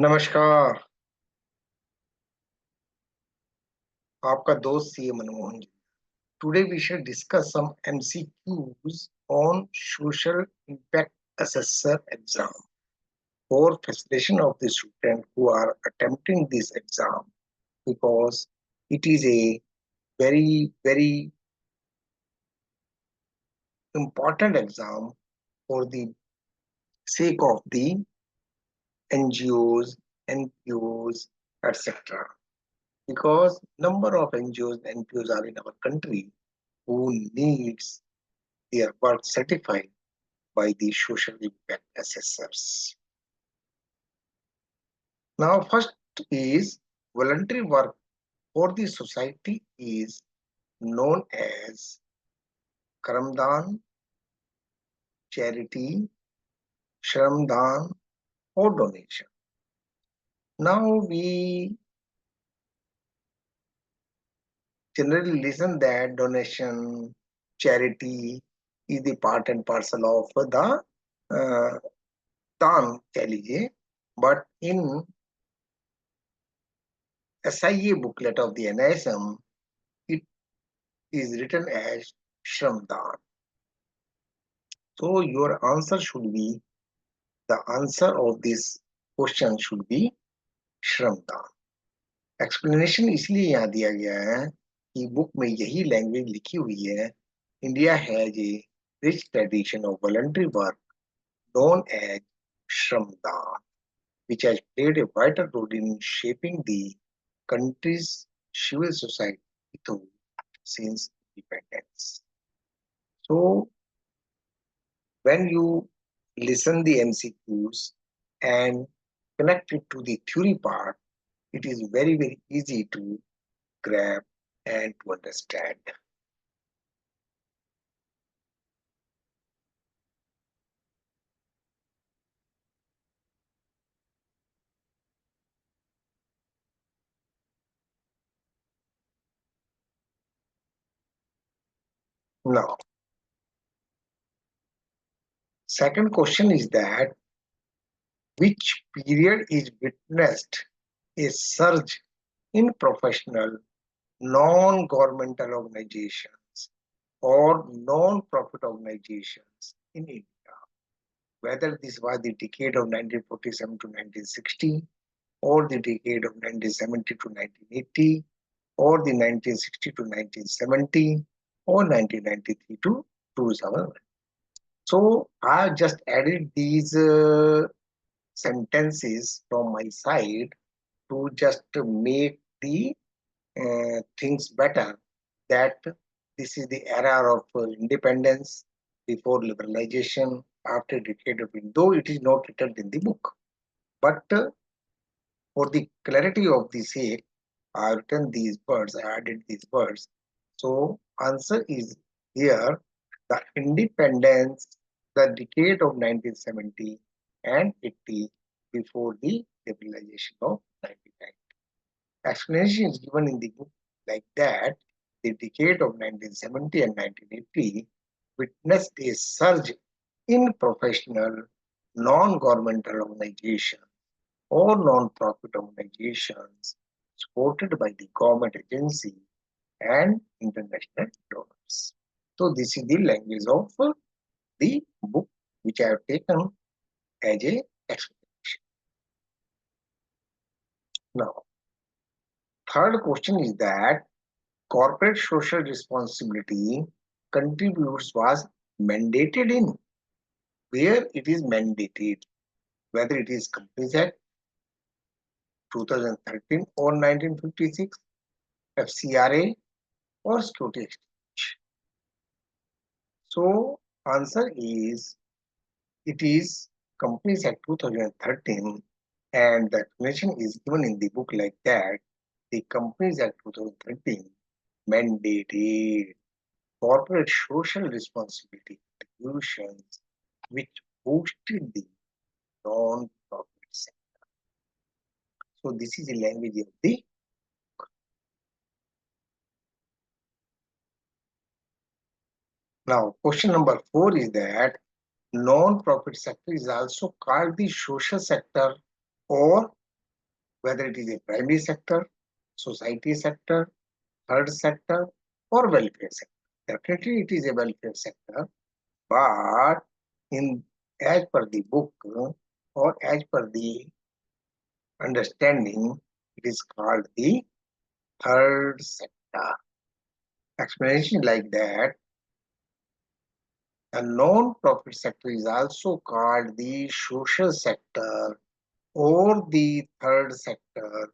नमस्कार। आपका दोस्त CA Manmohan ji. Today we shall discuss some MCQs on social impact assessor exam for facilitation of the student who are attempting this exam, because it is a very important exam for the sake of the NGOs, NPOs, etc. Because number of NGOs and NPOs are in our country who needs their work certified by the social impact assessors. Now, first is voluntary work for the society is known as Karamdan, charity, Shramdan, or donation. Now, we generally listen that donation, charity is the part and parcel of the uh, दान कह लीजिए, but in SIA booklet of the NISM, it is written as Shramdan. So your answer should be, the answer of this question should be Shramdan. Explanation इसलिए यहाँ दिया गया है कि book में यही लैंग्वेज लिखी हुई है. India has a rich tradition of voluntary work known as Shramdan, which has played a vital role in shaping the country's civil society since independence. So when you listen the MCQs and connect it to the theory part, it is very easy to grab and to understand. Now, second question is that which period is witnessed a surge in professional non-governmental organizations or non-profit organizations in India, whether this was the decade of 1947 to 1960 or the decade of 1970 to 1980 or the 1960 to 1970 or 1993 to 2001. So I just added these sentences from my side to just make the things better, that this is the era of independence, before liberalization, after decade of, though it is not written in the book. But for the clarity of the sake, I have written these words, I added these words. So answer is here, the independence, the decade of 1970 and 80 before the liberalization of 1990. Explanation is given in the book like that. The decade of 1970 and 1980 witnessed a surge in professional, non-governmental organizations or non-profit organizations supported by the government agency and international donors. So this is the language of the book which I have taken as a explanation. Now, third question is that corporate social responsibility contributes was mandated in, where it is mandated, whether it is Companies Act 2013 or 1956, FCRA or Security Exchange. So answer is, it is Companies Act 2013, and the explanation is given in the book like that. The Companies Act 2013 mandated corporate social responsibility contributions which boosted the non-profit sector. So this is the language of the. Now, question number 4 is that non-profit sector is also called the social sector or whether it is a primary sector, society sector, third sector, or welfare sector. Definitely it is a welfare sector, but in as per the book or as per the understanding, it is called the third sector. Explanation like that. A non-profit sector is also called the social sector or the third sector,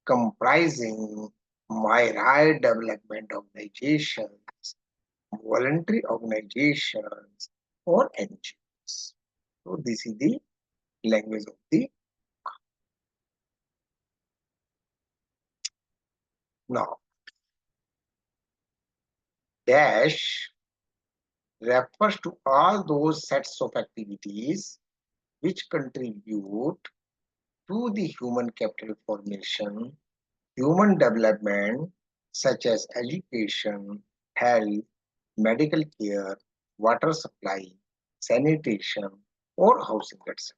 comprising myriad development organizations, voluntary organizations, or NGOs. So this is the language of the now. Dash refers to all those sets of activities which contribute to the human capital formation, human development, such as education, health, medical care, water supply, sanitation, or housing, etc.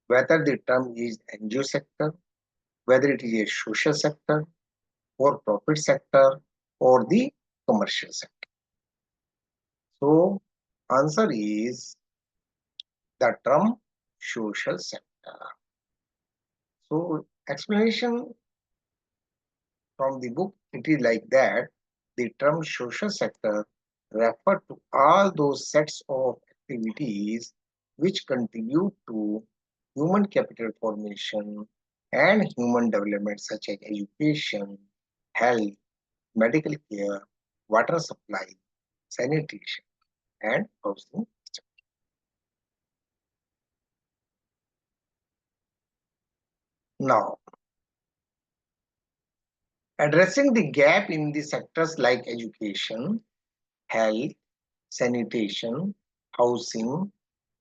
Whether the term is NGO sector, whether it is a social sector, or profit sector, or the commercial sector. So, answer is the term social sector. So, explanation from the book, it is like that. The term social sector refer to all those sets of activities which contribute to human capital formation and human development, such as education, health, medical care, water supply, sanitation, and housing. Now, addressing the gap in the sectors like education, health, sanitation, housing,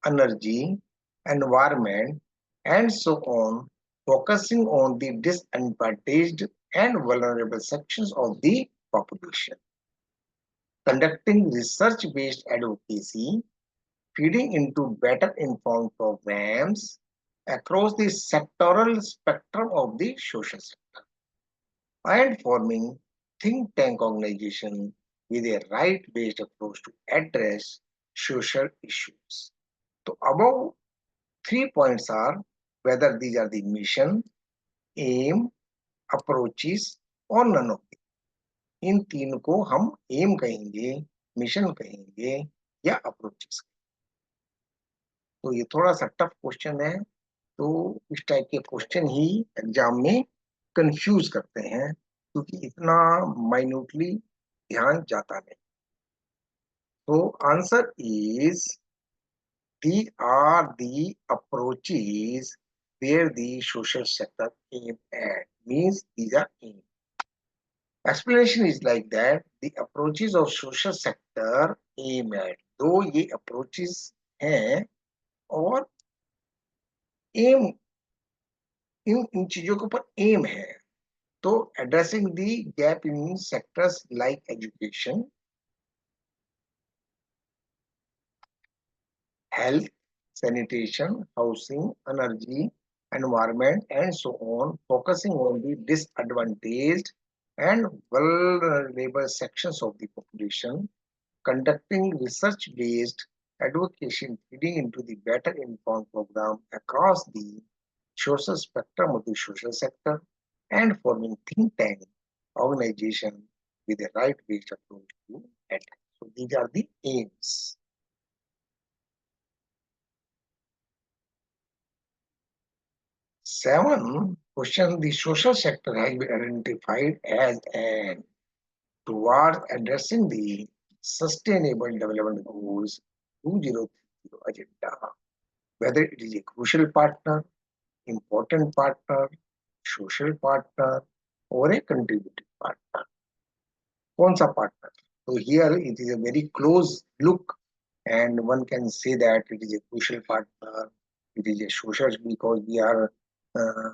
energy, environment, and so on, focusing on the disadvantaged and vulnerable sections of the population, conducting research-based advocacy, feeding into better informed programs across the sectoral spectrum of the social sector, and forming think tank organization with a right-based approach to address social issues. So above 3 points are whether these are the mission, aim, approaches और none of them. इन तीन को हम M कहेंगे, mission कहेंगे या approaches. तो ये थोड़ा सा टफ क्वेश्चन है, तो इस टाइप के क्वेश्चन ही एग्जाम में कंफ्यूज करते हैं क्योंकि इतना माइन्यूटली ध्यान जाता नहीं। तो answer is these are the approaches where the social sector aim at. Means these are aim. Explanation is like that. The approaches of social sector aim at. दो ये approaches हैं और aim इन चीजों के ऊपर aim है. तो addressing the gap in sectors like education, health, sanitation, housing, energy, environment, and so on, focusing on the disadvantaged and vulnerable sections of the population, conducting research-based advocacy feeding into the better informed program across the social spectrum of the social sector, and forming think tank organization with a right-based approach to it. So these are the aims. 7. Question: the social sector has been identified as an towards addressing the Sustainable Development Goals 2030 agenda, whether it is a crucial partner, important partner, social partner, or a contributing partner. कौन सा partner? So here it is a very close look, and one can say that it is a crucial partner, it is a social because we are uh,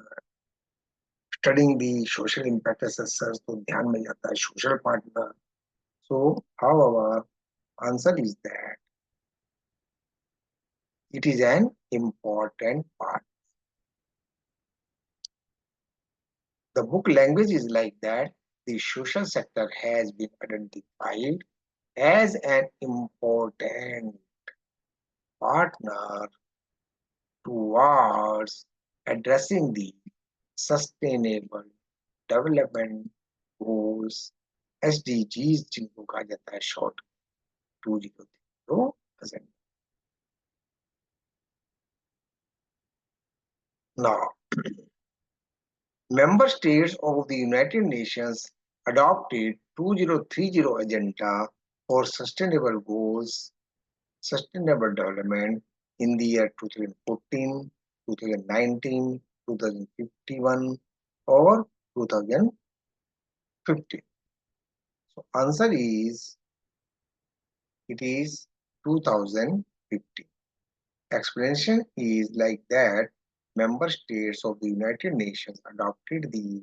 studying the social impact assessors, तो ध्यान में जाता है social partner. So, however, answer is that it is an important part. The book language is like that. The social sector has been identified as an important partner towards addressing the sustainable development goals SDGs जिनको कहा जाता है short 2030 now member states of the United Nations adopted 2030 agenda for sustainable goals sustainable development in the year 2014 2019 2051 or 2050. So answer is it is 2050. Explanation is like that member states of the United Nations adopted the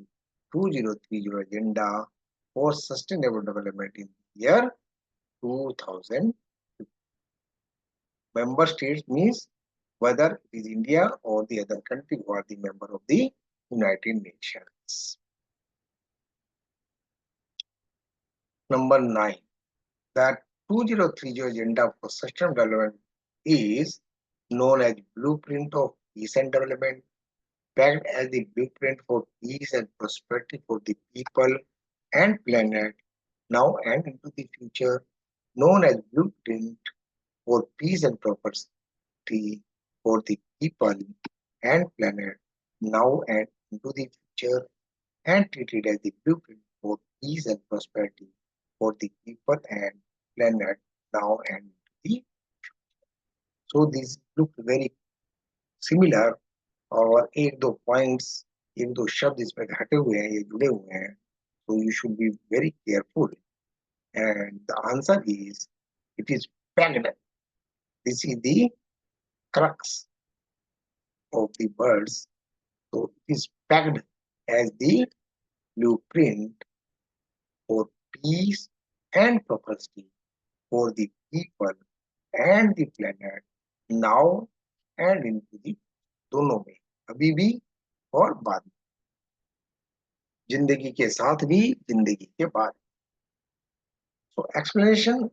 2030 agenda for sustainable development in the year 2000. Member states means whether it is India or the other country who are the member of the United Nations. Number 9. That 2030 agenda for sustainable development is known as blueprint of peace and development, pegged as the blueprint for peace and prosperity for the people and planet now and into the future, known as blueprint for peace and prosperity for the people and planet now and into the future, and treated as the blueprint for peace and prosperity for the people and planet now and into the so these look very similar और एक दो points एक दो शब्द इसमें घटे हुए हैं ये जुड़े हुए हैं so you should be very careful and the answer is it is packed. This is the crux of the words. So it is packed as the blueprint for peace and prosperity for the people and the planet now and into the दोनों में अभी भी और बाद में जिंदगी के साथ भी जिंदगी के बाद so explanation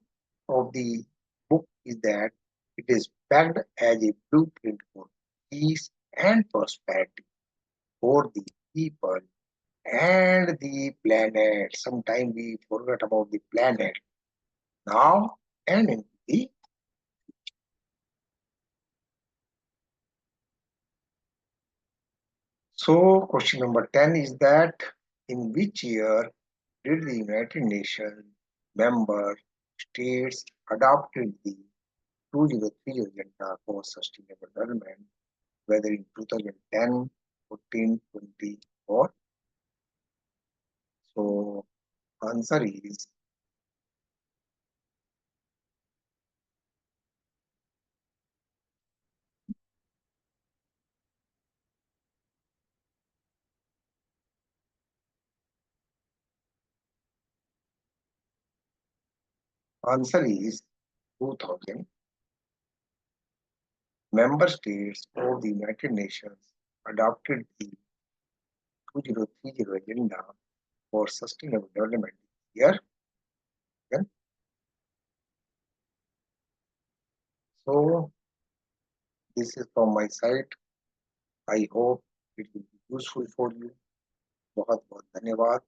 of the book is that it is packed as a blueprint for peace and prosperity for the people and the planet. Sometimes we forget about the planet now and in the so question number 10 is that in which year did the United Nations member states adopted the 2030 agenda for sustainable development, whether in 2010, 14, 20 or so answer is 2000. Member states of the United Nations adopted the 2030 agenda for sustainable development year. Then, so this is from my side. I hope it will be useful for you. बहुत बहुत धन्यवाद